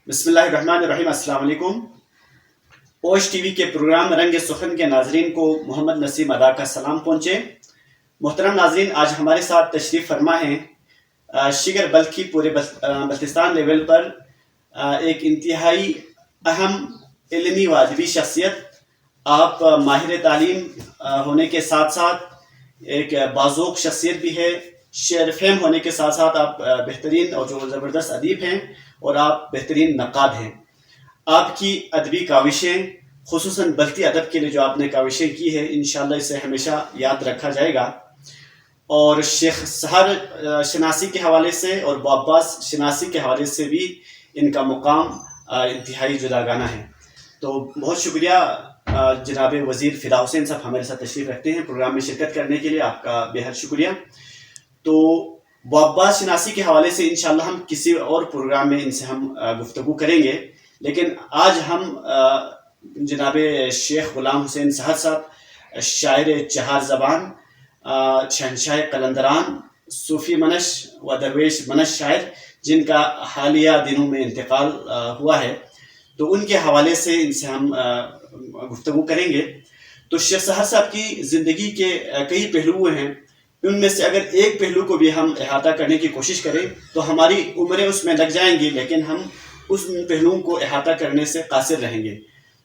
بسم اللہ الرحمن الرحیم۔ السلام علیکم۔ اوش ٹی وی کے پروگرام رنگ سخن کے ناظرین کو محمد نسیم ادا کا سلام پہنچے۔ محترم ناظرین، آج ہمارے ساتھ تشریف فرما ہیں شگر بلخ کی پورے بلتستان لیول پر ایک انتہائی اہم علمی و ادبی شخصیت۔ آپ ماہر تعلیم ہونے کے ساتھ ساتھ ایک باذوق شخصیت بھی ہے۔ شعر فہم ہونے کے ساتھ ساتھ آپ بہترین اور جو زبردست ادیب ہیں، اور آپ بہترین نقاد ہیں۔ آپ کی ادبی کاوشیں، خصوصاً بلخی ادب کے لیے جو آپ نے کاوشیں کی ہے، انشاءاللہ اسے ہمیشہ یاد رکھا جائے گا۔ اور شیخ سحر شناسی کے حوالے سے اور باباس شناسی کے حوالے سے بھی ان کا مقام انتہائی جداگانہ ہے۔ تو بہت شکریہ جناب وزیر فدا حسین صاحب ہمارے ساتھ تشریف رکھتے ہیں پروگرام میں شرکت کرنے کے لیے، آپ کا بے حد شکریہ۔ تو باباس شناسی کے حوالے سے انشاءاللہ ہم کسی اور پروگرام میں ان سے ہم گفتگو کریں گے، لیکن آج ہم جناب شیخ غلام حسین سحر صاحب، شاعر چہار زبان، شہنشاہ قلندران، صوفی منش و درویش منش شاعر، جن کا حالیہ دنوں میں انتقال ہوا ہے، تو ان کے حوالے سے ان سے ہم گفتگو کریں گے۔ تو شیخ سحر صاحب کی زندگی کے کئی پہلو ہیں، ان میں سے اگر ایک پہلو کو بھی ہم احاطہ کرنے کی کوشش کریں تو ہماری عمریں اس میں لگ جائیں گی، لیکن ہم اس پہلوؤں کو احاطہ کرنے سے قاصر رہیں گے۔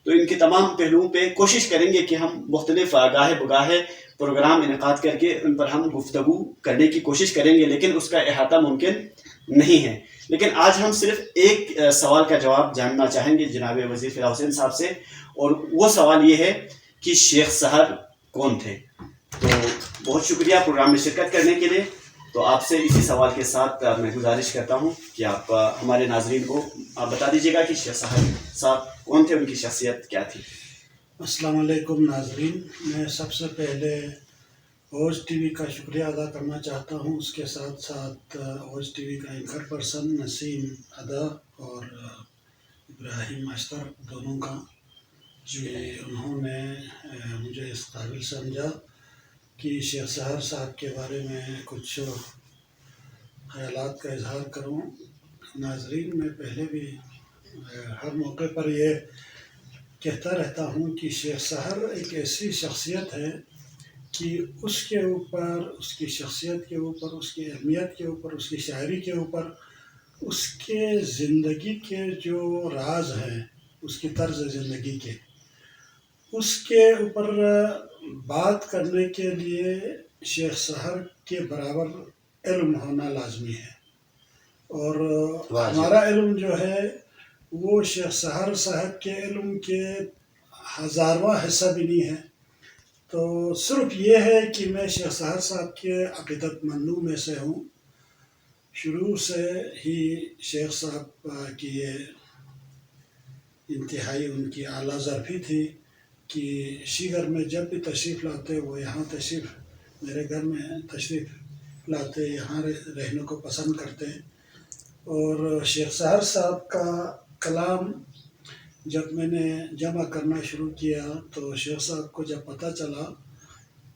تو ان کے تمام پہلوؤں پہ کوشش کریں گے کہ ہم مختلف گاہے بگاہے پروگرام انعقاد کر کے ان پر ہم گفتگو کرنے کی کوشش کریں گے، لیکن اس کا احاطہ ممکن نہیں ہے۔ لیکن آج ہم صرف ایک سوال کا جواب جاننا چاہیں گے جناب وزیر فدا حسین صاحب سے، اور وہ سوال یہ ہے کہ شیخ سحر کون تھے؟ تو بہت شکریہ پروگرام میں شرکت کرنے کے لیے۔ تو آپ سے اسی سوال کے ساتھ میں گزارش کرتا ہوں کہ آپ ہمارے ناظرین کو آپ بتا دیجیے گا کہ شیخ سحر صاحب کون تھے، ان کی شخصیت کیا تھی؟ السلام علیکم ناظرین، میں سب سے پہلے اوج ٹی وی کا شکریہ ادا کرنا چاہتا ہوں، اس کے ساتھ ساتھ اوج ٹی وی کا اینکر پرسن نسیم ادا اور ابراہیم اشتر دونوں کا، جو انہوں نے مجھے اس قابل سمجھا کہ شیخ سحر صاحب کے بارے میں کچھ خیالات کا اظہار کروں۔ ناظرین، میں پہلے بھی ہر موقع پر یہ کہتا رہتا ہوں کہ شیخ سحر ایک ایسی شخصیت ہے کہ اس کے اوپر، اس کی شخصیت کے اوپر، اس کی اہمیت کے اوپر، اس کی شاعری کے اوپر، اس کے زندگی کے جو راز ہیں، اس کی طرز زندگی کے، اس کے اوپر بات کرنے کے لیے شیخ سحر کے برابر علم ہونا لازمی ہے۔ اور ہمارا علم جو ہے وہ شیخ سحر صاحب کے علم کے ہزارواں حصہ بھی نہیں ہے۔ تو صرف یہ ہے کہ میں شیخ سحر صاحب کے عقیدت مندوں میں سے ہوں۔ شروع سے ہی شیخ صاحب کی یہ انتہائی ان کی اعلیٰ ظرفی تھی کہ شیگر میں جب بھی تشریف لاتے، وہ یہاں تشریف، میرے گھر میں تشریف لاتے، یہاں رہنے کو پسند کرتے۔ اور شیخ سحر صاحب کا کلام جب میں نے جمع کرنا شروع کیا تو شیخ صاحب کو جب پتہ چلا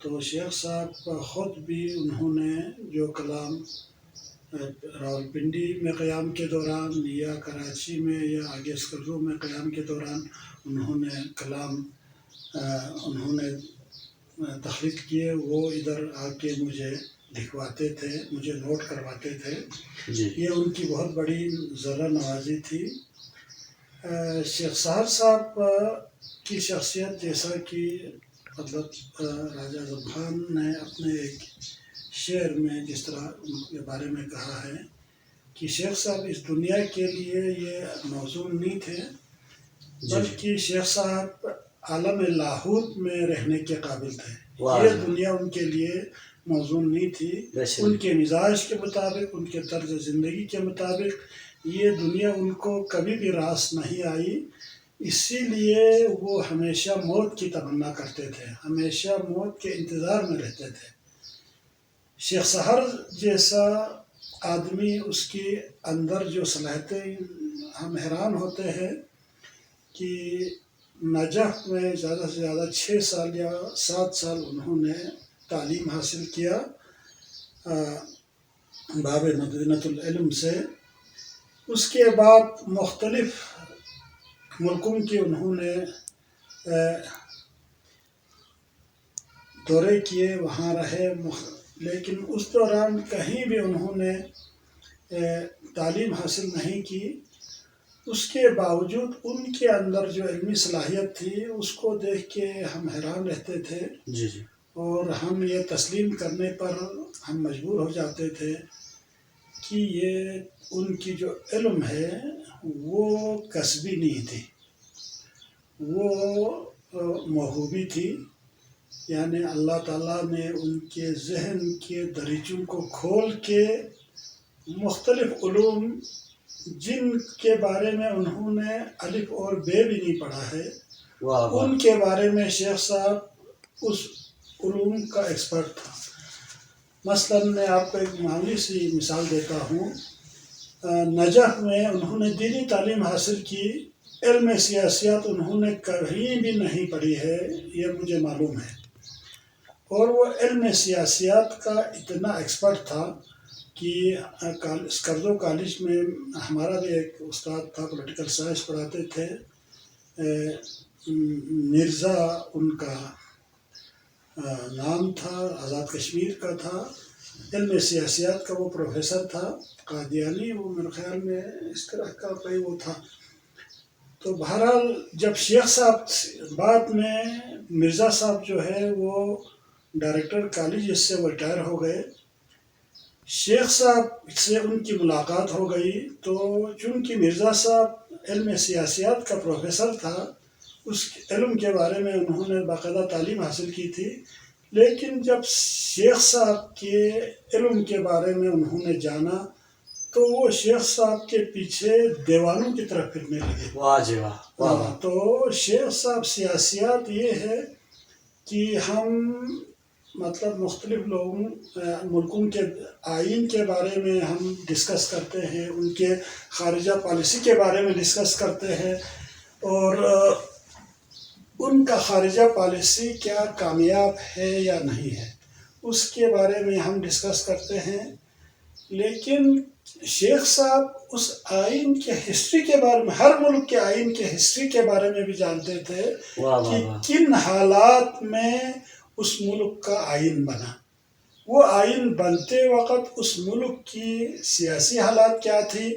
تو شیخ صاحب خود بھی انہوں نے جو کلام راولپنڈی میں قیام کے دوران یا کراچی میں یا آگے اسکردو میں قیام کے دوران انہوں نے کلام انہوں نے تخلیق کیے، وہ ادھر آ کے مجھے لکھواتے تھے، مجھے نوٹ کرواتے تھے۔ یہ ان کی بہت بڑی ذرہ نوازی تھی۔ شیخ سحر صاحب کی شخصیت، جیسا کہ حضرت راجہ اعظم خان نے اپنے ایک شعر میں جس طرح ان کے بارے میں کہا ہے کہ شیخ صاحب اس دنیا کے لیے یہ موزون نہیں تھے، بلکہ شیخ صاحب عالم لاہوت میں رہنے کے قابل تھے۔ یہ دنیا ان کے لیے موزون نہیں تھی، ان کے مزاج کے مطابق، ان کے طرز زندگی کے مطابق یہ دنیا ان کو کبھی بھی راس نہیں آئی۔ اسی لیے وہ ہمیشہ موت کی تمنا کرتے تھے، ہمیشہ موت کے انتظار میں رہتے تھے۔ شیخ سحر جیسا آدمی، اس کے اندر جو صلاحیتیں، ہم حیران ہوتے ہیں کہ نجف میں زیادہ سے زیادہ 6 سال یا 7 سال انہوں نے تعلیم حاصل کیا باب مدینۃ العلم سے، اس کے بعد مختلف ملکوں کے انہوں نے دورے کیے، وہاں رہے، لیکن اس دوران کہیں بھی انہوں نے تعلیم حاصل نہیں کی۔ اس کے باوجود ان کے اندر جو علمی صلاحیت تھی اس کو دیکھ کے ہم حیران رہتے تھے، جی جی، اور ہم یہ تسلیم کرنے پر ہم مجبور ہو جاتے تھے کہ یہ ان کی جو علم ہے وہ کسبی نہیں تھی، وہ موہوبی تھی، یعنی اللہ تعالیٰ نے ان کے ذہن کے دریچوں کو کھول کے مختلف علوم جن کے بارے میں انہوں نے الف اور بے بھی نہیں پڑھا ہے، واہ واہ، ان کے بارے میں شیخ صاحب اس علوم کا ایکسپرٹ تھا۔ مثلاً میں آپ کو ایک معمولی سی مثال دیتا ہوں۔ نجف میں انہوں نے دینی تعلیم حاصل کی، علم سیاسیات انہوں نے کہیں بھی نہیں پڑھی ہے، یہ مجھے معلوم ہے، اور وہ علم سیاسیات کا اتنا ایکسپرٹ تھا کہ اسکردو کالج میں ہمارا بھی ایک استاد تھا، پولیٹیکل سائنس پڑھاتے تھے، مرزا ان کا نام تھا، آزاد کشمیر کا تھا، علم سیاسیات کا وہ پروفیسر تھا، قادیانی، وہ میرے خیال میں اس طرح کا کوئی وہ تھا۔ تو بہرحال جب شیخ صاحب بعد میں مرزا صاحب جو ہے وہ ڈائریکٹر کالج اس سے وہ ریٹائر ہو گئے، شیخ صاحب سے ان کی ملاقات ہو گئی، تو چونکہ مرزا صاحب علم سیاسیات کا پروفیسر تھا، اس علم کے بارے میں انہوں نے باقاعدہ تعلیم حاصل کی تھی، لیکن جب شیخ صاحب کے علم کے بارے میں انہوں نے جانا تو وہ شیخ صاحب کے پیچھے دیوانوں کی طرف پھرنے لگے۔ واہ جی واہ، واہ واہ، تو شیخ صاحب سیاسیات یہ ہے کہ ہم مطلب مختلف ملکوں کے آئین کے بارے میں ہم ڈسکس کرتے ہیں، ان کے خارجہ پالیسی کے بارے میں ڈسکس کرتے ہیں، اور ان کا خارجہ پالیسی کیا کامیاب ہے یا نہیں ہے اس کے بارے میں ہم ڈسکس کرتے ہیں، لیکن شیخ صاحب اس آئین کے ہسٹری کے بارے میں، ہر ملک کے آئین کے ہسٹری کے بارے میں بھی جانتے تھے کہ کن حالات میں اس ملک کا آئین بنا، وہ آئین بنتے وقت اس ملک کی سیاسی حالات کیا تھی،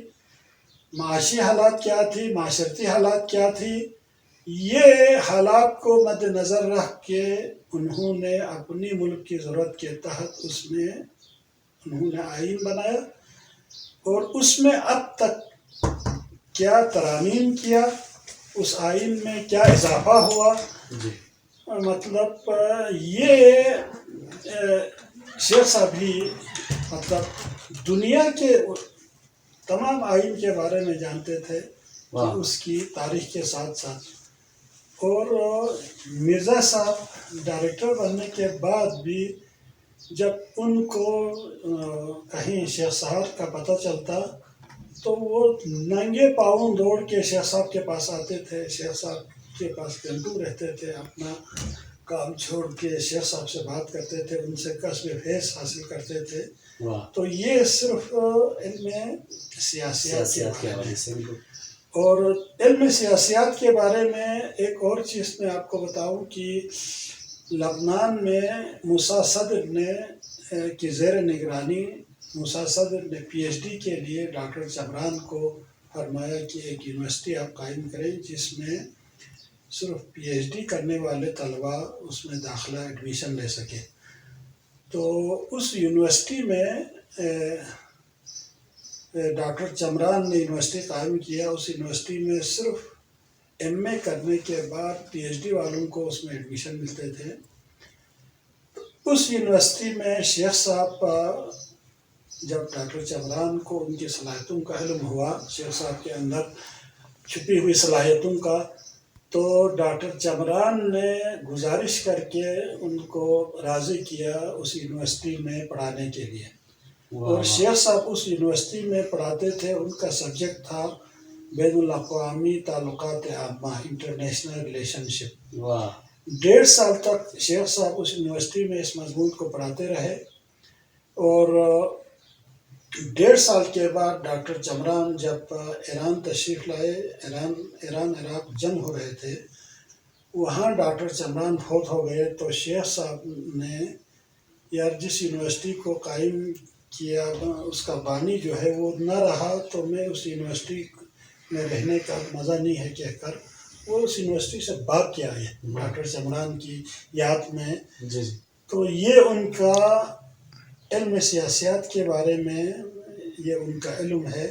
معاشی حالات کیا تھی، معاشرتی حالات کیا تھی، یہ حالات کو مد نظر رکھ کے انہوں نے اپنی ملک کی ضرورت کے تحت اس میں انہوں نے آئین بنایا، اور اس میں اب تک کیا ترامیم کیا، اس آئین میں کیا اضافہ ہوا، مطلب یہ شیخ صاحب ہی مطلب دنیا کے تمام آئین کے بارے میں جانتے تھے کہ اس کی تاریخ کے ساتھ ساتھ۔ اور مرزا صاحب ڈائریکٹر بننے کے بعد بھی جب ان کو کہیں شیخ صاحب کا پتہ چلتا تو وہ ننگے پاؤں دوڑ کے شیخ صاحب کے پاس آتے تھے، شیخ صاحب کے پاس گھنٹوں رہتے تھے، اپنا کام چھوڑ کے شیخ صاحب سے بات کرتے تھے، ان سے کسب فیض حاصل کرتے تھے۔ تو یہ صرف علم سیاسیات کے حوالے سے۔ اور علم سیاسیات کے بارے میں ایک اور چیز میں آپ کو بتاؤں کہ لبنان میں موسیٰ صدر نے کی زیر نگرانی موسیٰ صدر نے پی ایچ ڈی کے لیے ڈاکٹر چمران کو فرمایا کہ ایک یونیورسٹی آپ قائم کریں جس میں صرف پی ایچ ڈی کرنے والے طلباء اس میں داخلہ ایڈمیشن لے سکے۔ تو اس یونیورسٹی میں ڈاکٹر چمران نے یونیورسٹی قائم کیا، اس یونیورسٹی میں صرف ایم اے کرنے کے بعد پی ایچ ڈی والوں کو اس میں ایڈمیشن ملتے تھے۔ اس یونیورسٹی میں شیخ صاحب جب ڈاکٹر چمران کو ان کی صلاحیتوں کا علم ہوا، شیخ صاحب کے اندر چھپی ہوئی صلاحیتوں کا، تو ڈاکٹر چمران نے گزارش کر کے ان کو راضی کیا اس یونیورسٹی میں پڑھانے کے لیے۔ اور شیخ صاحب اس یونیورسٹی میں پڑھاتے تھے، ان کا سبجیکٹ تھا بین الاقوامی تعلقات عامہ، انٹرنیشنل ریلیشن شپ۔ 1.5 سال تک شیخ صاحب اس یونیورسٹی میں اس مضمون کو پڑھاتے رہے، اور 1.5 سال کے بعد ڈاکٹر چمران جب ایران تشریف لائے، ایران عراق جنگ ہو رہے تھے، وہاں ڈاکٹر چمران فوت ہو گئے، تو شیخ صاحب نے یار جس یونیورسٹی کو قائم کیا اس کا بانی جو ہے وہ نہ رہا، تو میں اس یونیورسٹی میں رہنے کا مزہ نہیں ہے کہہ کر وہ اس یونیورسٹی سے بھاگ کے آئے ڈاکٹر چمران کی یاد میں۔ جی جی تو یہ ان کا علم سیاسیات کے بارے میں، یہ ان کا علم ہے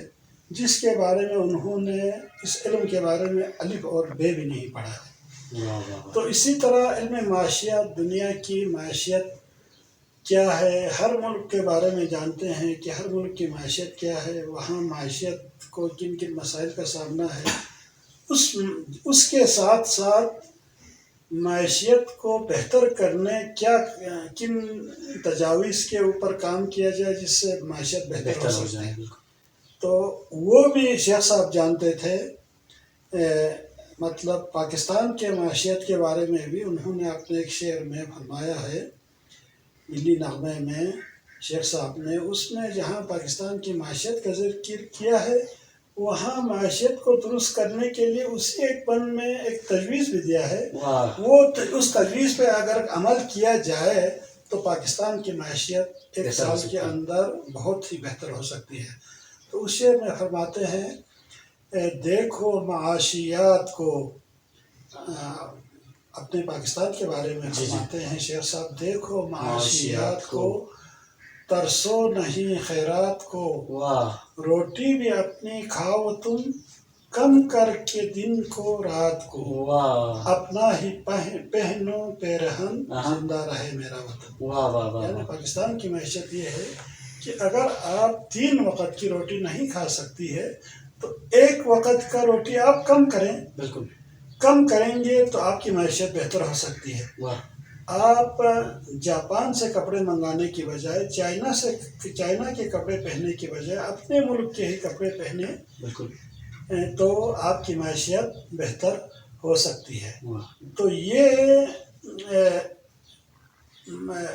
جس کے بارے میں انہوں نے اس علم کے بارے میں الف اور بے بھی نہیں پڑھا ہے۔ تو اسی طرح علم معاشیات، دنیا کی معیشت کیا ہے، ہر ملک کے بارے میں جانتے ہیں کہ ہر ملک کی معیشت کیا ہے، وہاں معیشت کو کن کن مسائل کا سامنا ہے، اس کے ساتھ ساتھ معیشت کو بہتر کرنے کن تجاویز کے اوپر کام کیا جائے جس سے معیشت بہتر ہو سکے۔ تو وہ بھی شیخ صاحب جانتے تھے۔ مطلب پاکستان کے معیشت کے بارے میں بھی انہوں نے اپنے ایک شعر میں فرمایا ہے، ملی نغمے میں شیخ صاحب نے، اس میں جہاں پاکستان کی معیشت کا ذکر کیا ہے، وہاں معیشت کو درست کرنے کے لیے اسی ایک بند میں ایک تجویز بھی دیا ہے۔ وہ اس تجویز پہ اگر عمل کیا جائے تو پاکستان کی معیشت 1 سال کے اندر بہت ہی بہتر ہو سکتی ہے۔ تو اس شعر میں فرماتے ہیں، دیکھو معاشیات کو، اپنے پاکستان کے بارے میں فرماتے ہیں شیخ صاحب، دیکھو معاشیات کو، ترسو نہیں خیرات کو، روٹی بھی اپنی کھاؤ تم، کم کر کے دن کو رات کو، اپنا ہی پہنو پیرہن، زندہ رہے میرا وطن۔ یعنی پاکستان کی معیشت یہ ہے کہ اگر آپ 3 وقت کی روٹی نہیں کھا سکتی ہے تو 1 وقت کا روٹی آپ کم کریں، بالکل کم کریں گے تو آپ کی معیشت بہتر ہو سکتی ہے۔ آپ جاپان سے کپڑے منگانے کی بجائے، چائنا کے کپڑے پہننے کی بجائے اپنے ملک کے ہی کپڑے پہنے، بالکل تو آپ کی معیشت بہتر ہو سکتی ہے۔ تو یہ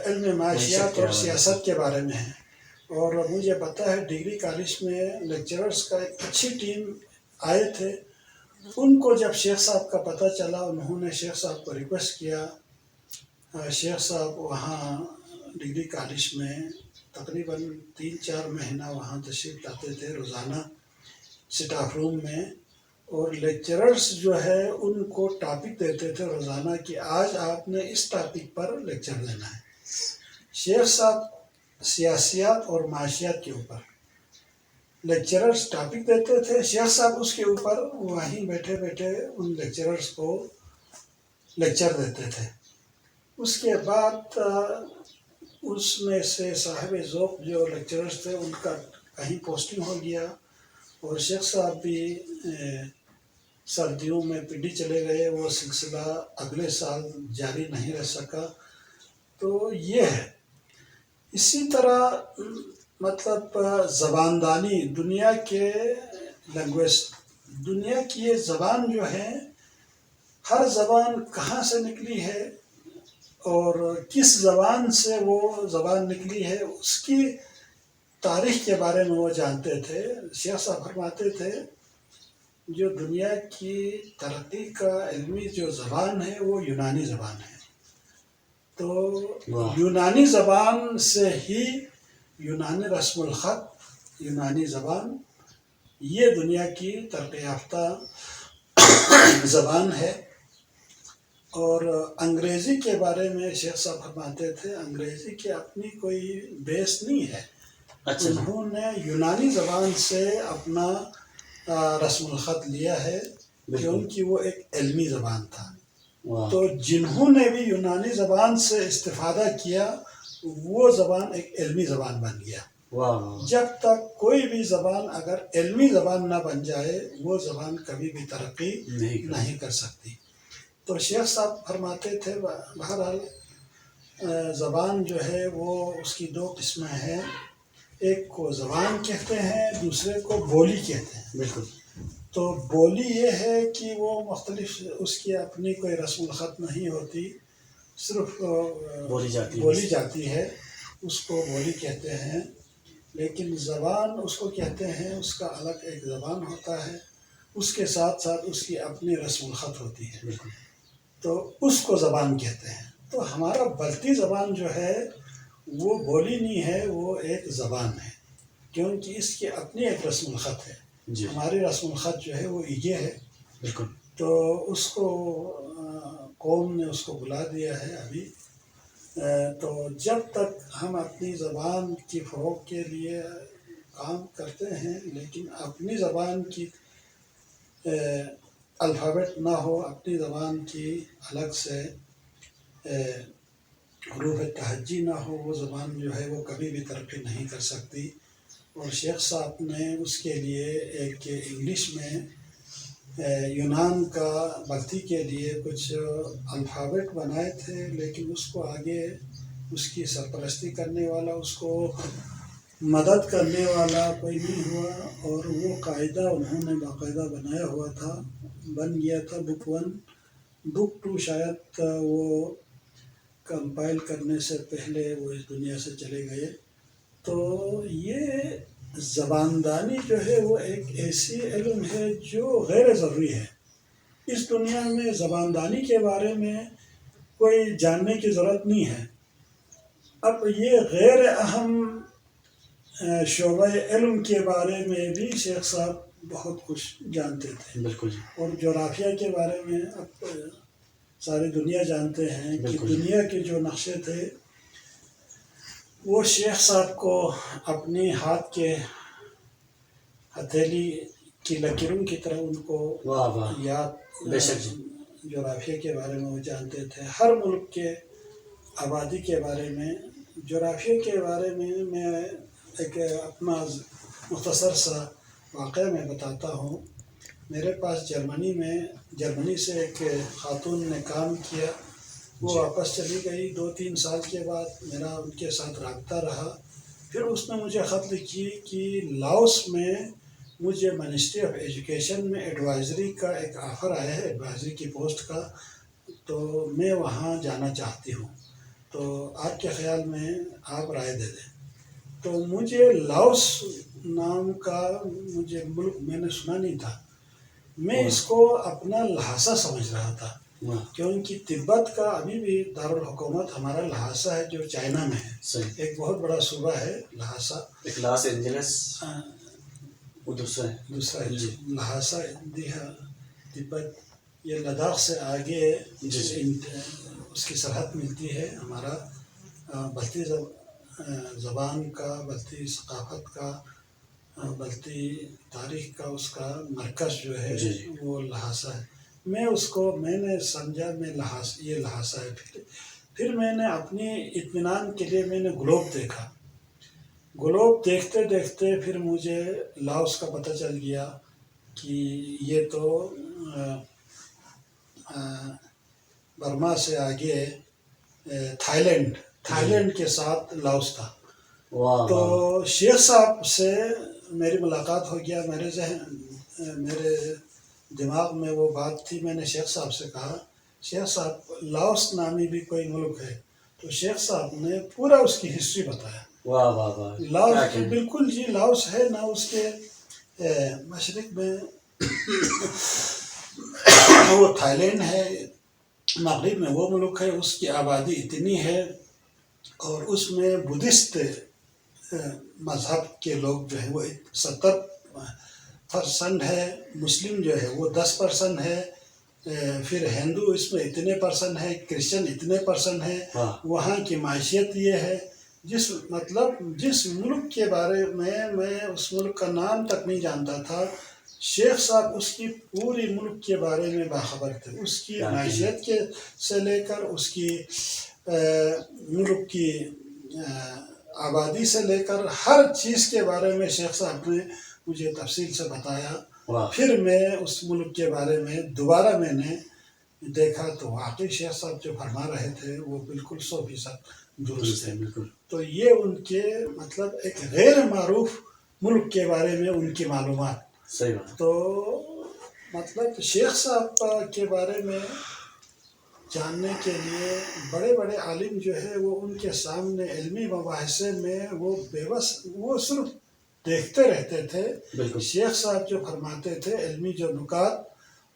علم معاشیات اور سیاست کے بارے میں ہے۔ اور مجھے پتہ ہے ڈگری کالج میں لیکچررز کا ایک اچھی ٹیم آئے تھے، ان کو جب شیخ صاحب کا پتہ چلا، انہوں نے شیخ صاحب کو ریکویسٹ کیا۔ شیخ صاحب وہاں ڈگری کالج میں تقریباً 3-4 مہینہ وہاں تشریف لاتے تھے روزانہ سٹاف روم میں، اور لیکچررز جو ہے ان کو ٹاپک دیتے تھے روزانہ کہ آج آپ نے اس ٹاپک پر لیکچر دینا ہے۔ شیخ صاحب سیاسیات اور معاشیات کے اوپر لیکچررز ٹاپک دیتے تھے، شیخ صاحب اس کے اوپر وہیں بیٹھے بیٹھے ان لیکچررز کو لیکچر دیتے تھے۔ اس کے بعد اس میں سے صاحب ذوق جو لیکچررز تھے ان کا کہیں پوسٹنگ ہو گیا، اور شیخ صاحب بھی سردیوں میں پنڈی چلے گئے، وہ سلسلہ اگلے سال جاری نہیں رہ سکا۔ تو یہ ہے۔ اسی طرح مطلب زبان دانی، دنیا کے لینگویج، دنیا کی یہ زبان جو ہے، ہر زبان کہاں سے نکلی ہے اور کس زبان سے وہ زبان نکلی ہے، اس کی تاریخ کے بارے میں وہ جانتے تھے۔ شیخ صاحب فرماتے تھے جو دنیا کی ترقی کا علمی جو زبان ہے وہ یونانی زبان ہے۔ تو یونانی زبان سے ہی، یونانی رسم الخط، یونانی زبان یہ دنیا کی ترقی یافتہ زبان ہے۔ اور انگریزی کے بارے میں شیخ صاحب فرماتے تھے انگریزی کی اپنی کوئی بیس نہیں ہے، انہوں نے یونانی زبان سے اپنا رسم الخط لیا ہے کیونکہ وہ ایک علمی زبان تھا۔ تو جنہوں نے بھی یونانی زبان سے استفادہ کیا وہ زبان ایک علمی زبان بن گیا۔ جب تک کوئی بھی زبان اگر علمی زبان نہ بن جائے وہ زبان کبھی بھی ترقی نہیں کر سکتی۔ تو شیخ صاحب فرماتے تھے بہرحال زبان جو ہے وہ اس کی 2 قسمیں ہیں، ایک کو زبان کہتے ہیں، دوسرے کو بولی کہتے ہیں۔ بالکل۔ تو بولی یہ ہے کہ وہ مختلف، اس کی اپنی کوئی رسم الخط نہیں ہوتی، صرف بولی جاتی ہے، اس کو بولی کہتے ہیں۔ لیکن زبان اس کو کہتے ہیں، اس کا الگ ایک زبان ہوتا ہے، اس کے ساتھ ساتھ اس کی اپنی رسم الخط ہوتی ہے، بالکل تو اس کو زبان کہتے ہیں۔ تو ہمارا بلتی زبان جو ہے وہ بولی نہیں ہے، وہ ایک زبان ہے، کیونکہ اس کی اپنی ایک رسم الخط ہے۔ جی ہماری رسم الخط جو ہے وہ یہ ہے، بالکل تو اس کو قوم نے اس کو بلا دیا ہے ابھی۔ تو جب تک ہم اپنی زبان کی فروغ کے لیے کام کرتے ہیں، لیکن اپنی زبان کی الفابیٹ نہ ہو، اپنی زبان کی الگ سے حروف تہجی نہ ہو، وہ زبان جو ہے وہ کبھی بھی ترقی نہیں کر سکتی۔ اور شیخ صاحب نے اس کے لیے ایک انگلش میں یونان کا بلتی کے لیے کچھ الفابیٹ بنائے تھے، لیکن اس کو آگے اس کی سرپرستی کرنے والا، اس کو مدد کرنے والا کوئی نہیں ہوا، اور وہ قاعدہ انہوں نے باقاعدہ بنایا ہوا تھا، بن گیا تھا بک 1۔ بک 2 شاید وہ کمپائل کرنے سے پہلے وہ اس دنیا سے چلے گئے۔ تو یہ زباندانی جو ہے وہ ایک ایسی علم ہے جو غیر ضروری ہے۔ اس دنیا میں زباندانی کے بارے میں کوئی جاننے کی ضرورت نہیں ہے۔ اب یہ غیر اہم شعبہ علم کے بارے میں بھی شیخ صاحب بہت کچھ جانتے تھے، بالکل جی اور جغرافیہ کے بارے میں اب ساری دنیا جانتے ہیں کہ بالکل۔ دنیا کے جو نقشے تھے وہ شیخ صاحب کو اپنی ہاتھ کے ہتھیلی کی لکیروں کی طرح ان کو واہ واہ یاد، بے شک جی جغرافیہ کے بارے میں وہ جانتے تھے، ہر ملک کے آبادی کے بارے میں، جغرافیہ کے بارے میں ایک اپنا مختصر سا واقعہ میں بتاتا ہوں۔ میرے پاس جرمنی سے ایک خاتون نے کام کیا، وہ واپس چلی گئی 2-3 سال کے بعد، میرا ان کے ساتھ رابطہ رہا۔ پھر اس نے مجھے خط لکھی کہ لاؤس میں مجھے منسٹری آف ایجوکیشن میں ایڈوائزری کا ایک آفر آیا ہے، ایڈوائزری کی پوسٹ کا، تو میں وہاں جانا چاہتی ہوں، تو آپ کے خیال میں آپ رائے دے دیں۔ تو مجھے لاؤس نام کا مجھے ملک میں نے سنا نہیں تھا، میں اس کو اپنا لہٰذا سمجھ رہا تھا، کیونکہ تبت کا ابھی بھی دارالحکومت ہمارا لہٰذا ہے جو چائنا میں ہے، صحیح، ایک بہت بڑا صوبہ ہے لہٰذا، ایک لاس اینجلس وہ دوسرا ہے جی لہٰذا تبت، یہ لداخ سے آگے اس کی سرحد ملتی ہے۔ ہمارا بلتی زبان کا، بلتی ثقافت کا، بلتی تاریخ کا اس کا مرکز جو ہے وہ لہٰذا ہے۔ میں نے سمجھا یہ لہٰذا ہے۔ پھر میں نے اپنی اطمینان کے لیے میں نے گلوب دیکھا، گلوب دیکھتے دیکھتے پھر مجھے لاؤس کا پتہ چل گیا کہ یہ تو برما سے آگے تھائی لینڈ کے ساتھ لاؤس تھا۔ تو شیخ صاحب سے میری ملاقات ہو گیا، میرے دماغ میں وہ بات تھی، میں نے شیخ صاحب سے کہا شیخ صاحب لاؤس نامی بھی کوئی ملک ہے؟ تو شیخ صاحب نے پورا اس کی ہسٹری بتایا۔ واہ واہ واہ لاؤس بالکل جی، لاؤس ہے نا، اس کے مشرق میں وہ تھائی لینڈ ہے، مغرب میں وہ ملک ہے، اس کی آبادی اتنی ہے، اور اس میں بدھسٹ مذہب کے لوگ جو ہے وہ 70% ہے، مسلم جو ہے وہ 10% ہے، پھر ہندو اس میں اتنے % ہے، کرسچن اتنے % ہے۔ وہاں کی معیشت یہ ہے، جس ملک کے بارے میں اس ملک کا نام تک نہیں جانتا تھا، شیخ صاحب اس کی پوری ملک کے بارے میں باخبر تھے، اس کی معیشت سے لے کر اس کی ملک کی آبادی سے لے کر ہر چیز کے بارے میں شیخ صاحب نے مجھے تفصیل سے بتایا۔ پھر میں اس ملک کے بارے میں دوبارہ میں نے دیکھا تو واقعی شیخ صاحب جو فرما رہے تھے وہ بالکل 100% درست ہے۔ تو یہ ان کے ایک غیر معروف ملک کے بارے میں ان کی معلومات، صحیح بات۔ تو شیخ صاحب کے بارے میں جاننے کے لیے بڑے بڑے عالم جو ہے وہ ان کے سامنے علمی مباحثے میں وہ بے بس، وہ صرف دیکھتے رہتے تھے. بالکل شیخ صاحب جو فرماتے تھے علمی جو نکات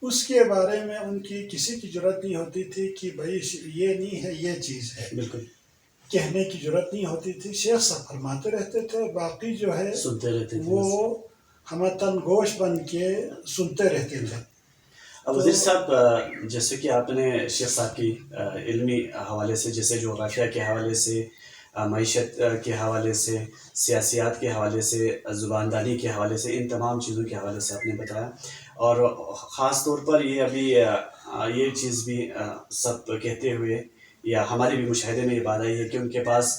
اس کے بارے میں ان کی کسی کی ضرورت نہیں ہوتی تھی کہ بھائی یہ نہیں ہے یہ چیز ہے، بالکل کہنے کی ضرورت نہیں ہوتی تھی. شیخ صاحب فرماتے رہتے تھے، باقی جو ہے سنتے رہتے تھے. وہ ہمتن گوش بن کے سنتے رہتے تھے. اب وزیر صاحب، جیسے کہ آپ نے شیخ صاحب کی علمی حوالے سے، جیسے جغرافیہ کے حوالے سے، معیشت کے حوالے سے، سیاسیات کے حوالے سے، زبانداری کے حوالے سے، ان تمام چیزوں کے حوالے سے آپ نے بتایا. اور خاص طور پر یہ ابھی یہ چیز بھی سب کہتے ہوئے یا ہمارے بھی مشاہدے میں یہ بات آئی ہے کہ ان کے پاس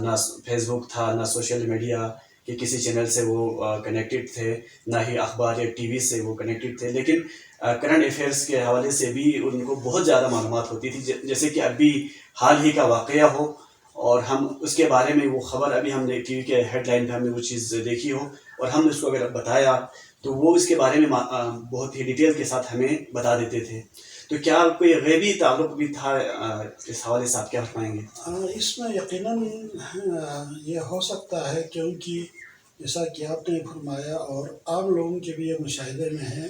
نہ فیس بک تھا، نہ سوشل میڈیا کہ کسی چینل سے وہ کنیکٹڈ تھے، نہ ہی اخبار یا ٹی وی سے وہ کنیکٹڈ تھے. لیکن کرنٹ افیئرس کے حوالے سے بھی ان کو بہت زیادہ معلومات ہوتی تھی. جیسے کہ ابھی حال ہی کا واقعہ ہو اور ہم اس کے بارے میں وہ خبر ابھی ہم نے ٹی وی کے ہیڈ لائن پہ ہم نے وہ چیز دیکھی ہو اور ہم نے اس کو اگر بتایا تو وہ اس کے بارے میں بہت ہی ڈیٹیل کے ساتھ ہمیں بتا دیتے تھے. تو کیا کوئی غیبی تعلق بھی تھا؟ اس حوالے سے آپ کیا فرمائیں گے؟ اس میں یقیناً یہ ہو سکتا ہے، کیونکہ جیسا کہ آپ نے فرمایا اور عام لوگوں کے بھی یہ مشاہدے میں ہے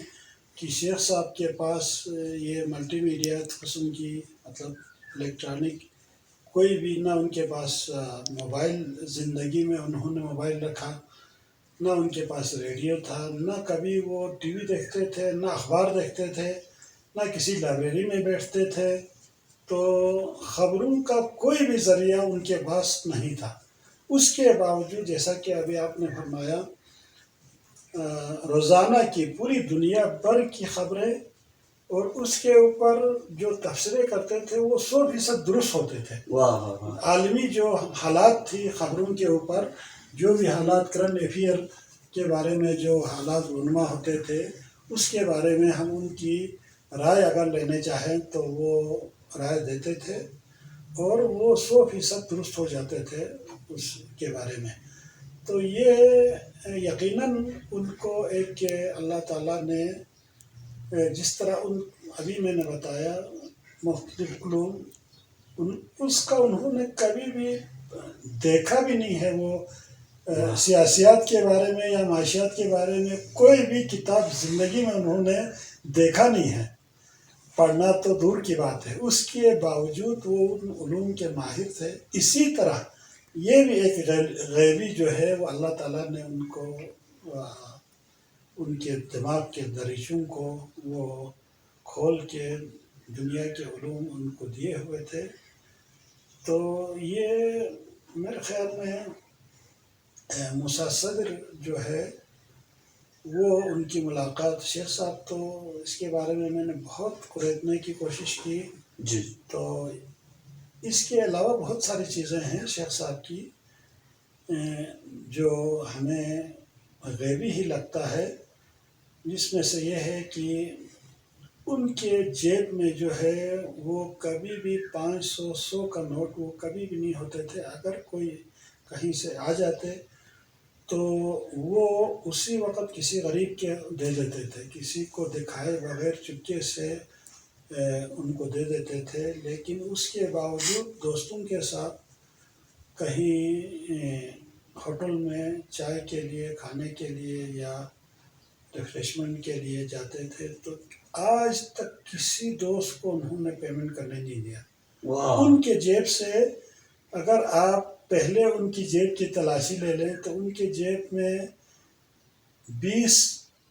کہ شیخ صاحب کے پاس یہ ملٹی میڈیا قسم کی مطلب الیکٹرانک کوئی بھی نہ ان کے پاس موبائل، زندگی میں انہوں نے موبائل رکھا، نہ ان کے پاس ریڈیو تھا، نہ کبھی وہ ٹی وی دیکھتے تھے، نہ اخبار دیکھتے تھے، نہ کسی لائبریری میں بیٹھتے تھے. تو خبروں کا کوئی بھی ذریعہ ان کے پاس نہیں تھا. اس کے باوجود جیسا کہ ابھی آپ نے فرمایا روزانہ کی پوری دنیا بھر کی خبریں اور اس کے اوپر جو تبصرے کرتے تھے وہ 100% درست ہوتے تھے. واہ واہ واہ. عالمی جو حالات تھی خبروں کے اوپر، جو بھی حالات کرنٹ افیئر کے بارے میں جو حالات رونما ہوتے تھے اس کے بارے میں ہم ان کی رائے اگر لینے چاہیں تو وہ رائے دیتے تھے اور وہ 100% درست ہو جاتے تھے اس کے بارے میں. تو یہ یقیناً ان کو ایک اللہ تعالیٰ نے جس طرح ابھی میں نے بتایا مختلف علوم اس کا انہوں نے کبھی بھی دیکھا بھی نہیں ہے. وہ سیاسیات کے بارے میں یا معاشیات کے بارے میں کوئی بھی کتاب زندگی میں انہوں نے دیکھا نہیں ہے، پڑھنا تو دور کی بات ہے. اس کے باوجود وہ ان علوم کے ماہر تھے. اسی طرح یہ بھی ایک غیبی جو ہے وہ اللہ تعالیٰ نے ان کو ان کے دماغ کے دریچوں کو وہ کھول کے دنیا کے علوم ان کو دیے ہوئے تھے. تو یہ میرے خیال میں موسیٰ صدر جو ہے وہ ان کی ملاقات شیخ صاحب، تو اس کے بارے میں نے بہت قریدنے کی کوشش کی. جی. تو اس کے علاوہ بہت ساری چیزیں ہیں شیخ صاحب کی جو ہمیں غیبی ہی لگتا ہے، جس میں سے یہ ہے کہ ان کے جیب میں جو ہے وہ کبھی بھی 500 100 کا نوٹ وہ کبھی بھی نہیں ہوتے تھے. اگر کوئی کہیں سے آ جاتے تو وہ اسی وقت کسی غریب کے دے دیتے تھے، کسی کو دکھائے بغیر چپکے سے ان کو دے دیتے تھے. لیکن اس کے باوجود دوستوں کے ساتھ کہیں ہوٹل میں چائے کے لیے، کھانے کے لیے یا ریفریشمنٹ کے لیے جاتے تھے تو آج تک کسی دوست کو انہوں نے پیمنٹ کرنے نہیں دیا. ان کے جیب سے اگر آپ پہلے ان کی جیب کی تلاشی لے لیں تو ان کے جیب میں 20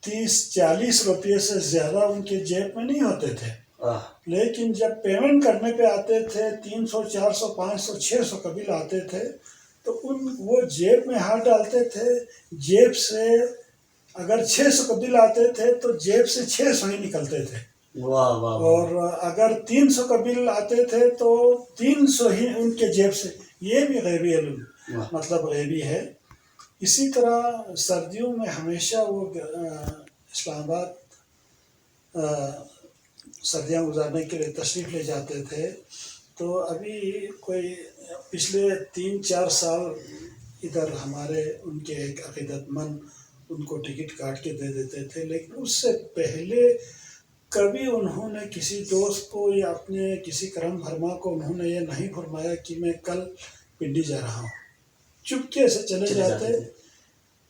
30 40 روپے سے زیادہ ان کے جیب میں نہیں ہوتے تھے. لیکن جب پیمنٹ کرنے پہ آتے تھے 300 400 500 600 کبھی لاتے تھے تو وہ جیب میں ہاتھ ڈالتے تھے. جیب سے اگر 600 کبھی لاتے تھے تو جیب سے 600 ہی نکلتے تھے. اور اگر 300 کا بل آتے تھے تو 300 ہی ان کے جیب سے. یہ بھی غیبی علم مطلب غیبی ہے. اسی طرح سردیوں میں ہمیشہ وہ اسلام آباد سردیاں گزارنے کے لیے تشریف لے جاتے تھے. تو ابھی کوئی پچھلے 3-4 سال ادھر ہمارے ان کے ایک عقیدت مند ان کو ٹکٹ کاٹ کے دے دیتے تھے. لیکن اس سے پہلے کبھی انہوں نے کسی دوست کو یا اپنے کسی کرم فرما کو انہوں نے یہ نہیں فرمایا کہ میں کل پنڈی جا رہا ہوں. چپکے سے چلے جاتے.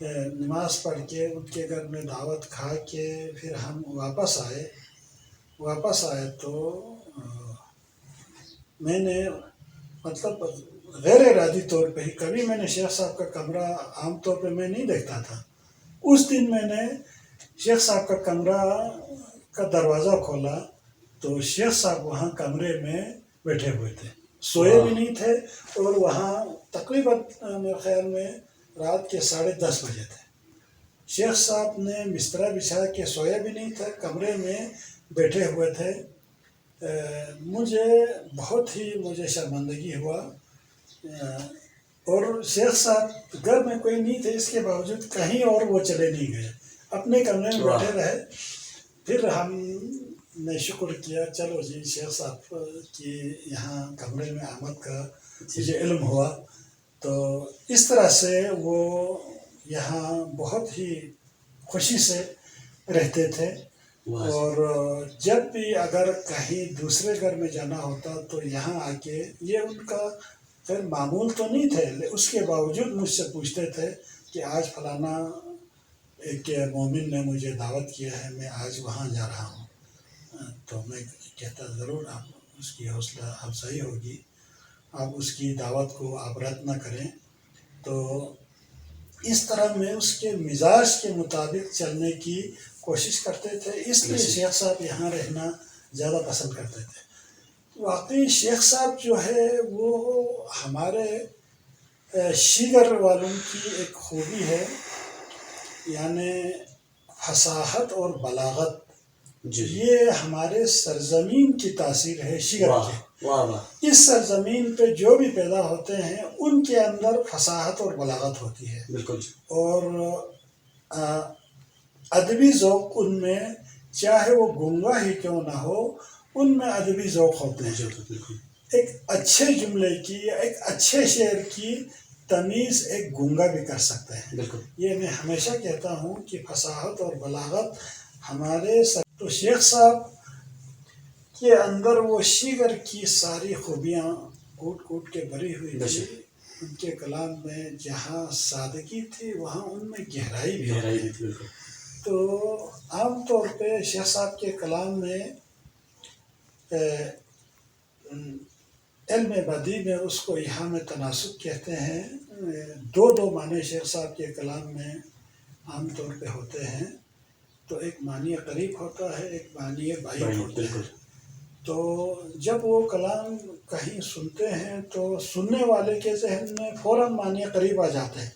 نماز پڑھ کے ان کے گھر میں دعوت کھا کے پھر ہم واپس آئے تو میں نے مطلب غیر ارادی طور پہ ہی کبھی میں نے شیخ صاحب کا کمرہ عام طور پہ میں نہیں دیکھتا تھا. اس دن میں نے شیخ صاحب کا کمرہ کا دروازہ کھولا تو شیخ صاحب وہاں کمرے میں بیٹھے ہوئے تھے, سوئے بھی نہیں تھے, اور وہاں تقریباً میرے خیال میں رات کے 10:30 بجے تھے. شیخ صاحب نے بسترا بچھا کے سویا بھی نہیں تھا, کمرے میں بیٹھے ہوئے تھے. مجھے شرمندگی ہوا, اور شیخ صاحب گھر میں کوئی نہیں تھے, اس کے باوجود کہیں اور وہ چلے نہیں گئے, اپنے کمرے میں بیٹھے رہے. پھر ہم نے شکر کیا, چلو جی شیخ صاحب کی یہاں کمرے میں آمد کا مجھے علم ہوا. تو اس طرح سے وہ یہاں بہت ہی خوشی سے رہتے تھے. اور جب بھی اگر کہیں دوسرے گھر میں جانا ہوتا تو یہاں آ کے, یہ ان کا خیر معمول تو نہیں تھے, اس کے باوجود مجھ سے پوچھتے تھے کہ آج فلانا ایک مومن نے مجھے دعوت کیا ہے, میں آج وہاں جا رہا ہوں. تو میں کہتا ضرور آپ اس کی حوصلہ افزائی ہوگی, آپ اس کی دعوت کو آپ رد نہ کریں. تو اس طرح میں اس کے مزاج کے مطابق چلنے کی کوشش کرتے تھے, اس لیے شیخ صاحب یہاں رہنا زیادہ پسند کرتے تھے. واقعی شیخ صاحب جو ہے وہ ہمارے شیگر والوں کی ایک خوبی ہے, یعنی فصاحت اور بلاغت. یہ ہمارے سرزمین کی تاثیر ہے شیگر کی. اس سرزمین پہ جو بھی پیدا ہوتے ہیں ان کے اندر فصاحت اور بلاغت ہوتی ہے, اور ادبی ذوق ان میں, چاہے وہ گنگا ہی کیوں نہ ہو, ان میں ادبی ذوق ہوتے ہیں. ایک اچھے جملے کی یا ایک اچھے شعر کی تمیز ایک گنگا بھی کر سکتے ہیں. یہ میں ہمیشہ کہتا ہوں کہ فصاحت اور بلاغت ہمارے تو شیخ صاحب کے اندر وہ شیگر کی ساری خوبیاں کوٹ کوٹ کے بھری ہوئی تھی. ان کے کلام میں جہاں سادگی تھی وہاں ان میں گہرائی بھی تھی. تو عام طور پہ شیخ صاحب کے کلام میں علم بدیع میں اس کو یہاں میں تناسب کہتے ہیں. دو معنی شیخ صاحب کے کلام میں عام طور پہ ہوتے ہیں. تو ایک معنی قریب ہوتا ہے, ایک معنی بعید ہوتا ہے. تو جب وہ کلام کہیں سنتے ہیں تو سننے والے کے ذہن میں فوراً معنی قریب آ جاتے ہیں,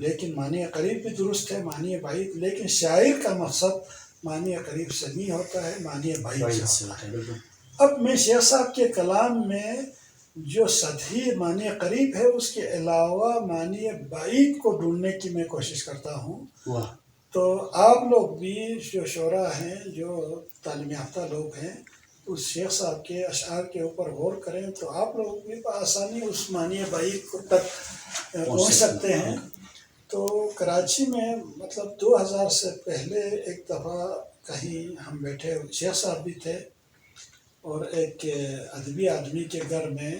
لیکن معنی قریب بھی درست ہے, معنی بعید, لیکن شاعر کا مقصد معنی قریب سے نہیں ہوتا ہے, معنی بعید سے ہوتا ہے. اب میں شیخ صاحب کے کلام میں جو سطحی معنی قریب ہے اس کے علاوہ معنی بعید کو ڈھونڈنے کی میں کوشش کرتا ہوں. تو آپ لوگ بھی جو شعراء ہیں, جو تعلیم یافتہ لوگ ہیں, اس شیخ صاحب کے اشعار کے اوپر غور کریں تو آپ لوگ بھی بآسانی اس معنی بعید کو تک پہنچ سکتے ہیں. تو کراچی میں مطلب 2000 سے پہلے ایک دفعہ کہیں ہم بیٹھے, شیخ صاحب بھی تھے, اور ایک ادبی آدمی کے گھر میں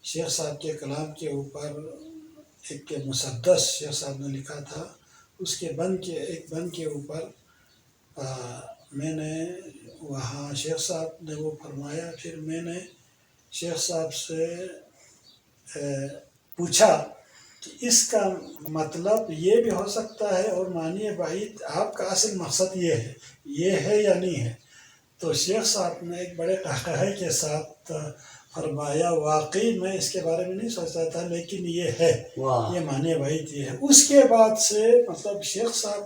شیخ صاحب کے کلام کے اوپر ایک مسدس شیخ صاحب نے لکھا تھا. اس کے ایک بند کے اوپر میں نے وہاں شیخ صاحب نے وہ فرمایا. پھر میں نے شیخ صاحب سے پوچھا کہ اس کا مطلب یہ بھی ہو سکتا ہے اور معنی بعید آپ کا اصل مقصد یہ ہے یا نہیں ہے. تو شیخ صاحب نے ایک بڑے قہقہے کے ساتھ فرمایا, واقعی میں اس کے بارے میں نہیں سوچتا تھا, لیکن یہ ہے, یہ معنی بعید یہ ہے. اس کے بعد سے مطلب شیخ صاحب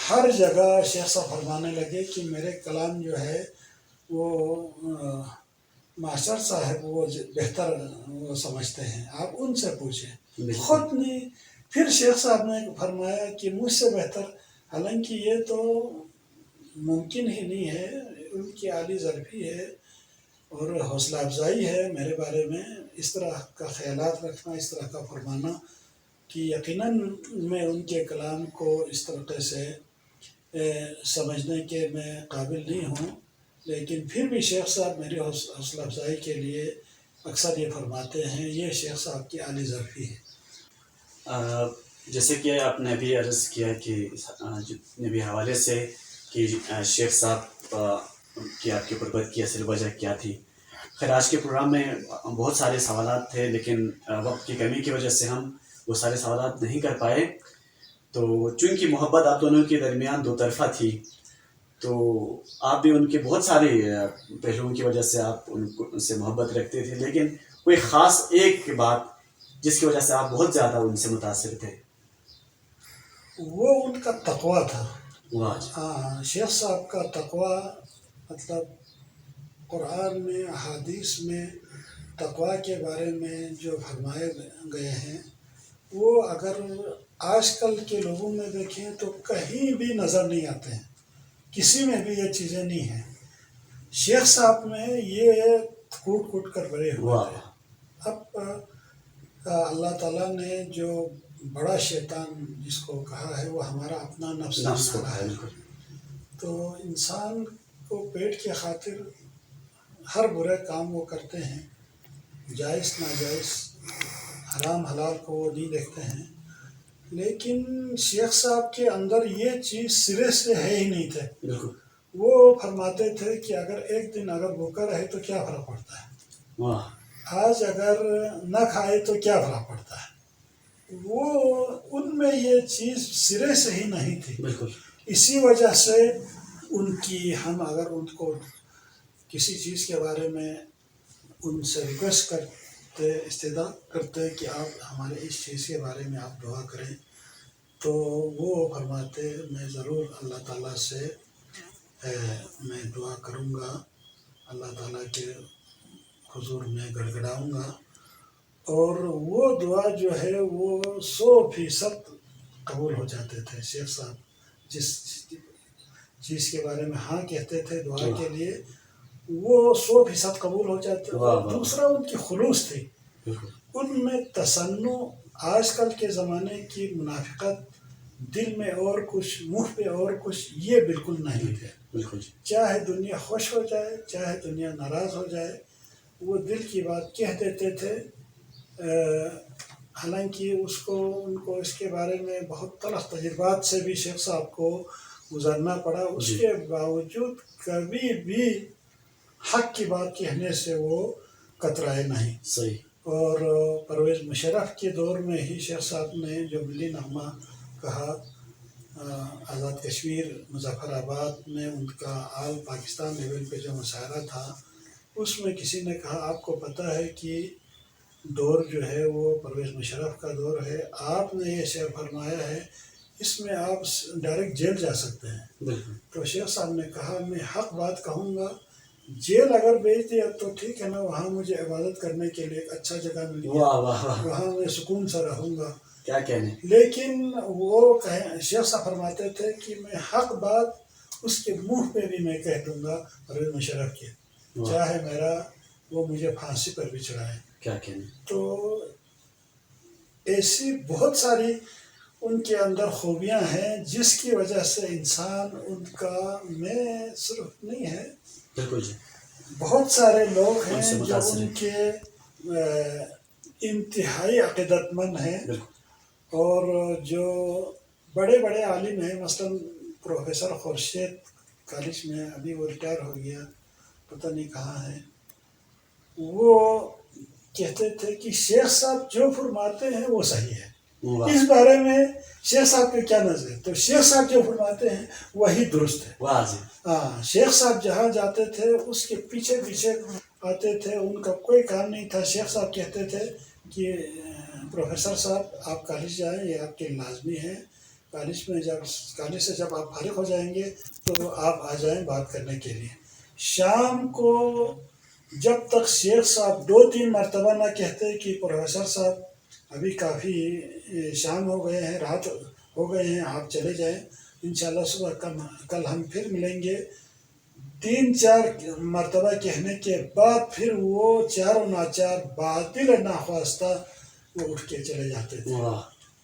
ہر جگہ شیخ صاحب فرمانے لگے کہ میرے کلام جو ہے وہ ماسٹر صاحب وہ بہتر وہ سمجھتے ہیں, آپ ان سے پوچھیں, خود نہیں. پھر شیخ صاحب نے فرمایا کہ مجھ سے بہتر, حالانکہ یہ تو ممکن ہی نہیں ہے, ان کی عالی ظرفی ہے اور حوصلہ افزائی ہے میرے بارے میں, اس طرح کا خیالات رکھنا, اس طرح کا فرمانا, کہ یقیناً میں ان کے کلام کو اس طریقے سے سمجھنے کے میں قابل نہیں ہوں. لیکن پھر بھی شیخ صاحب میری حوصلہ افزائی کے لیے اکثر یہ فرماتے ہیں, یہ شیخ صاحب کی عالی ظرفی ہے. جیسے کہ آپ نے ابھی عرض کیا کہ جتنے بھی حوالے سے کہ شیخ صاحب کی آپ کی غربت کی اصل وجہ کیا تھی. خیر آج کے پروگرام میں بہت سارے سوالات تھے لیکن وقت کی کمی کی وجہ سے ہم وہ سارے سوالات نہیں کر پائے. تو چونکہ محبت آپ دونوں کے درمیان دو طرفہ تھی تو آپ بھی ان کے بہت سارے پہلوؤں کی وجہ سے آپ ان سے محبت رکھتے تھے، لیکن کوئی خاص ایک بات جس کی وجہ سے آپ بہت زیادہ ان سے متاثر تھے. وہ ان کا تقوی تھا. واہ جی. ہاں، شیخ صاحب کا تقوی مطلب قرآن میں احادیث میں تقوی کے بارے میں جو فرمائے گئے ہیں وہ اگر آج کل کے لوگوں میں دیکھیں تو کہیں بھی نظر نہیں آتے ہیں، کسی میں بھی یہ چیزیں نہیں ہیں. شیخ صاحب میں یہ کوٹ کوٹ کر بڑے ہوئے واہ تھے. واہ. اب اللہ تعالیٰ نے جو بڑا شیطان جس کو کہا ہے وہ ہمارا اپنا نفس کو بنا ہے ہے. بالکل. تو انسان کو پیٹ کی خاطر ہر برے کام وہ کرتے ہیں، جائز ناجائز حرام حلال کو وہ نہیں دیکھتے ہیں. لیکن شیخ صاحب کے اندر یہ چیز سرے سے ہے ہی نہیں تھے. بالکل. وہ فرماتے تھے کہ اگر ایک دن اگر بھوکا رہے تو کیا فرق پڑتا ہے، واہ. آج اگر نہ کھائے تو کیا فرق پڑتا ہے. وہ ان میں یہ چیز سرے سے ہی نہیں تھی. بالکل. اسی وجہ سے ان کی ہم اگر ان کو کسی چیز کے بارے میں ان سے ریکویسٹ کرتے استدعا کرتے کہ آپ ہمارے اس چیز کے بارے میں آپ دعا کریں تو وہ فرماتے میں ضرور اللہ تعالیٰ سے میں دعا کروں گا، اللہ تعالیٰ کے حضور میں گڑ گڑاؤں گا. اور وہ دعا جو ہے وہ 100% قبول ہو جاتے تھے. شیخ صاحب جس چیز کے بارے میں ہاں کہتے تھے دعا کے لیے وہ 100% قبول ہو جاتے. اور دوسرا ان کی خلوص تھی، ان میں تصنع آج کل کے زمانے کی منافقت، دل میں اور کچھ منہ پہ اور کچھ، یہ بالکل نہیں تھے. چاہے دنیا خوش ہو جائے چاہے دنیا ناراض ہو جائے وہ دل کی بات کہہ دیتے تھے. حالانکہ ان کو اس کے بارے میں بہت تلخ تجربات سے بھی شیخ صاحب کو گزرنا پڑا، اس کے باوجود کبھی بھی حق کی بات کہنے سے وہ کترائے نہیں. صحیح. اور پرویز مشرف کے دور میں ہی شیخ صاحب نے جو ملی نغمہ کہا، آزاد کشمیر مظفر آباد میں ان کا آل پاکستان لیول پہ جو مشاعرہ تھا اس میں کسی نے کہا آپ کو پتہ ہے کہ دور جو ہے وہ پرویز مشرف کا دور ہے، آپ نے یہ شعر فرمایا ہے اس میں آپ ڈائریکٹ جیل جا سکتے ہیں. تو شیخ صاحب نے کہا میں حق بات کہوں گا، جیل اگر بھیج دیا تو ٹھیک ہے نا، وہاں مجھے عبادت کرنے کے لیے ایک اچھا جگہ مل گیا، وہاں میں سکون سے رہوں گا. کیا کہنے. لیکن وہ شیخ صاحب فرماتے تھے کہ میں حق بات اس کے منہ پہ بھی میں کہہ دوں گا پرویز مشرف کے، چاہے میرا وہ مجھے پھانسی پر بھی چڑھائے. کیا کہنے. تو ایسی بہت ساری ان کے اندر خوبیاں ہیں جس کی وجہ سے انسان ان کا میں صرف نہیں ہے، بالکل جی، بہت سارے لوگ ہیں جو ان کے انتہائی عقیدت مند ہیں. اور جو بڑے بڑے عالم ہیں، مثلا پروفیسر خورشید کالج میں ابھی وہ ریٹائر ہو گیا، پتہ نہیں کہاں ہے، وہ کہتے تھے کہ شیخ صاحب جو فرماتے ہیں وہ صحیح ہے. اس بارے میں شیخ صاحب کے کیا نظر ہے؟ تو شیخ صاحب جو فرماتے ہیں وہی درست ہے. ہاں، شیخ صاحب جہاں جاتے تھے اس کے پیچھے پیچھے آتے تھے، ان کا کوئی کام نہیں تھا. شیخ صاحب کہتے تھے کہ پروفیسر صاحب آپ کالج جائیں، یہ آپ کے لازمی ہے. کالج سے جب آپ فارغ ہو جائیں گے تو آپ آ جائیں بات کرنے کے لیے. شام کو جب تک شیخ صاحب 2-3 مرتبہ نہ کہتے کہ پروفیسر صاحب ابھی کافی شام ہو گئے ہیں، رات ہو گئے ہیں، آپ چلے جائیں، انشاءاللہ صبح کل ہم پھر ملیں گے. 3-4 مرتبہ کہنے کے بعد پھر وہ چاروں ناچار باطل ناخواستہ وہ اٹھ کے چلے جاتے تھے.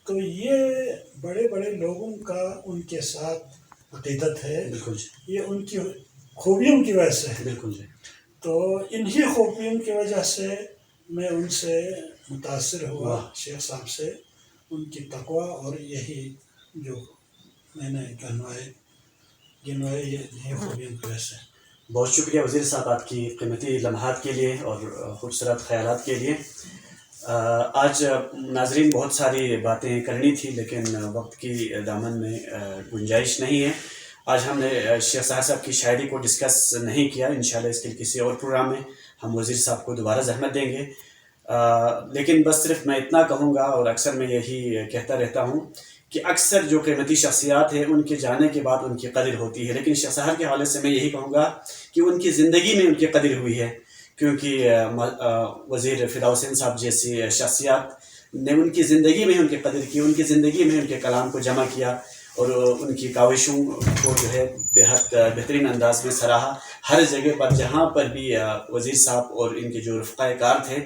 تو یہ بڑے بڑے لوگوں کا ان کے ساتھ عقیدت ہے، یہ ان کی خوبیوں کی وجہ سے ہے. تو انہی خوبیوں کی وجہ سے میں ان سے متاثر ہوا، شیخ صاحب سے. ان کی تقوی اور یہی جو میں نے گنوائے یہ خوبیوں کی وجہ سے. بہت شکریہ وزیر صاحب آپ کی قیمتی لمحات کے لیے اور خوبصورت خیالات کے لیے. آج ناظرین بہت ساری باتیں کرنی تھی لیکن وقت کی دامن میں گنجائش نہیں ہے. آج ہم نے شیخ صاحب کی شاعری کو ڈسکس نہیں کیا. انشاءاللہ اس کے کسی اور پروگرام میں ہم وزیر صاحب کو دوبارہ زحمت دیں گے. لیکن بس صرف میں اتنا کہوں گا اور اکثر میں یہی کہتا رہتا ہوں کہ اکثر جو قیمتی شخصیات ہیں ان کے جانے کے بعد ان کی قدر ہوتی ہے، لیکن شیخ صاحب کے حوالے سے میں یہی کہوں گا کہ ان کی زندگی میں ان کی قدر ہوئی ہے، کیونکہ وزیر فدا حسین صاحب جیسی شخصیات نے ان کی زندگی میں ان کی قدر کی، ان کی زندگی میں ان کے کلام کو جمع کیا اور ان کی کاوشوں کو جو ہے بے حد بہترین انداز میں سراہا. ہر جگہ پر جہاں پر بھی وزیر صاحب اور ان کے جو رفقائے کار تھے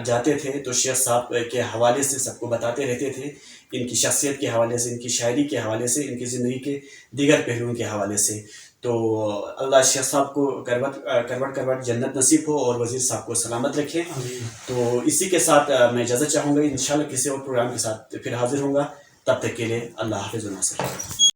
جاتے تھے تو شیخ صاحب کے حوالے سے سب کو بتاتے رہتے تھے، ان کی شخصیت کے حوالے سے، ان کی شاعری کے حوالے سے، ان کی زندگی کے دیگر پہلوؤں کے حوالے سے. تو اللہ شیخ صاحب کو کروٹ جنت نصیب ہو اور وزیر صاحب کو سلامت رکھے. تو اسی کے ساتھ میں اجازت چاہوں گا، انشاءاللہ کسی اور پروگرام کے ساتھ پھر حاضر ہوں گا. تب تک کے لیے اللہ حافظ و ناصر.